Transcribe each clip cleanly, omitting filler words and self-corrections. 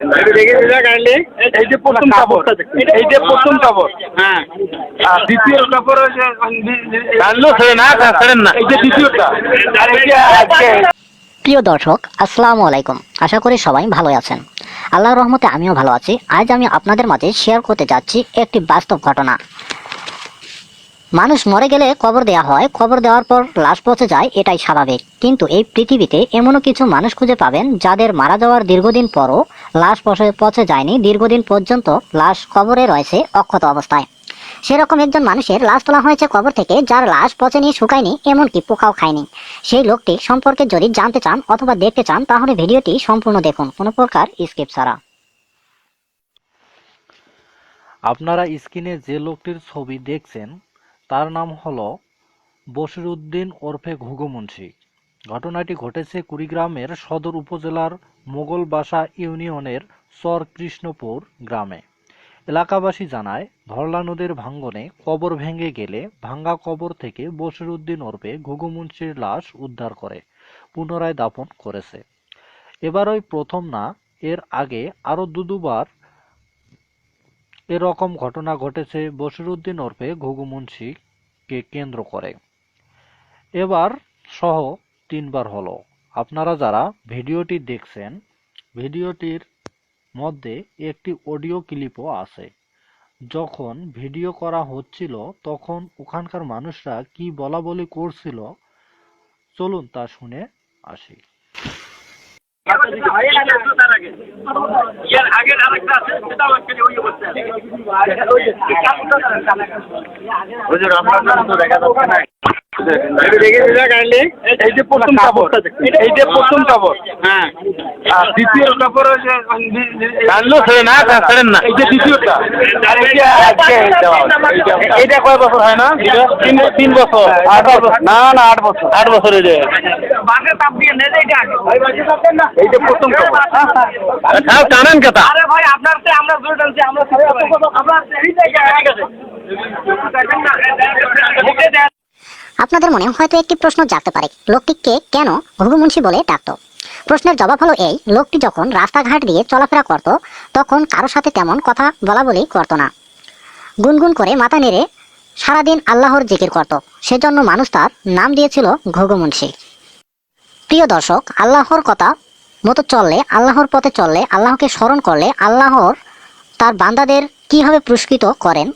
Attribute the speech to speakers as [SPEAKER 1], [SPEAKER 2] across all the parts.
[SPEAKER 1] এই যে প্রথম কাপড়, এই যে প্রথম কাপড়, হ্যাঁ, আর দ্বিতীয় কাপড় এই যে দ্বিতীয়টা, আর এই যে আজকে।
[SPEAKER 2] প্রিয় দর্শক, আসসালামু আলাইকুম। আশা করি সবাই ভালো আছেন। আল্লাহর রহমতে আমিও ভালো আছি। আজ আমি আপনাদের মাঝে শেয়ার করতে যাচ্ছি একটি বাস্তব ঘটনা। মানুষ মরে গেলে কবর দেওয়া হয়, কবর দেওয়ার পর লাশ পচে যায়, এটাই স্বাভাবিক। কিন্তু এই পৃথিবীতে এমনও কিছু মানুষ খুঁজে পাবেন যাদের মারা যাওয়ার দীর্ঘদিন পরও লাশ পচে যায়নি, দীর্ঘদিন পর্যন্ত লাশ কবরে রয়েছে অক্ষত অবস্থায়। সেরকম একজন মানুষের লাশ তোলা হয়েছে কবর থেকে, যার লাশ পচেনি, শুকায়নি, এমনকি পোকাও খায়নি। সেই লোকটি সম্পর্কে যদি জানতে চান অথবা দেখতে চান তাহলে ভিডিওটি সম্পূর্ণ দেখুন, কোনো প্রকার স্কিপ ছাড়া।
[SPEAKER 3] আপনারা স্ক্রিনে যে লোকটির ছবি দেখছেন তার নাম হলো বশিরউদ্দিন ওরফে ঘুঘু মুন্সি। ঘটনাটি ঘটেছে কুড়িগ্রামের সদর উপজেলার মোগলবাসা ইউনিয়নের চর কৃষ্ণপুর গ্রামে। এলাকাবাসী জানায়, ধরলা নদীর ভাঙ্গনে কবর ভেঙে গেলে ভাঙ্গা কবর থেকে বশিরউদ্দিন ওরফে ঘুঘু মুন্সির লাশ উদ্ধার করে পুনরায় দাফন করেছে। এবারই প্রথম না, এর আগে আরও দুবার এরকম ঘটনা ঘটেছে বশিরউদ্দিন ওরফে ঘুঘু মুন্সিকে কেন্দ্র করে। এবার সহ 3 বার হলো। আপনারা যারা ভিডিওটি দেখছেন, ভিডিওটির মধ্যে একটি অডিও ক্লিপও আছে। যখন ভিডিও করা হচ্ছিল তখন ওখানকার মানুষরা কি বলাবলি করছিল, চলুন তা শুনে আসি।
[SPEAKER 1] এই যে প্রথম কাপড়, এই যে প্রথম কাপড়, হ্যাঁ, আর দ্বিতীয় কাপড় এই যে দ্বিতীয়টা, আর এই যে আজকে এটা কয় বছর হয় না? 3 বছর, 8 বছর, না 8 বছর, 8 বছরের যে এই যে প্রথম কাপড় টানেন কথা। আরে ভাই আপনার আমরা জোর টানছি, আমরা
[SPEAKER 2] আপনাদের মনে হয়তো একটি প্রশ্ন জাগতে পারে, লোকটিকে কেন ঘুঘু মুন্সি বলে ডাকতো? প্রশ্নের জবাব হলো এই: লোকটি যখন রাস্তাঘাট দিয়ে চলাফেরা করত তখন কারোর সাথে তেমন কথা বলা বলি করতো না। গুনগুন করে মাথা নেড়ে সারাদিন আল্লাহর জিকির করত, সেজন্য মানুষ তার নাম দিয়েছিল ঘুঘু মুন্সি। প্রিয় দর্শক, আল্লাহর কথা মতো চললে, আল্লাহর পথে চললে, আল্লাহকে স্মরণ করলে আল্লাহর তার বান্দাদের কীভাবে পুরস্কৃত করেন,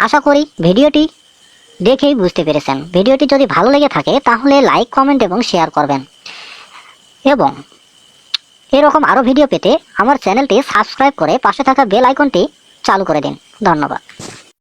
[SPEAKER 2] আশা করি ভিডিওটি দেখেই বুঝতে পেরেছেন। ভিডিওটি যদি ভালো লেগে থাকে তাহলে লাইক, কমেন্ট এবং শেয়ার করবেন, এবং এরকম আরও ভিডিও পেতে আমার চ্যানেলটি সাবস্ক্রাইব করে পাশে থাকা বেল আইকনটি চালু করে দিন। ধন্যবাদ।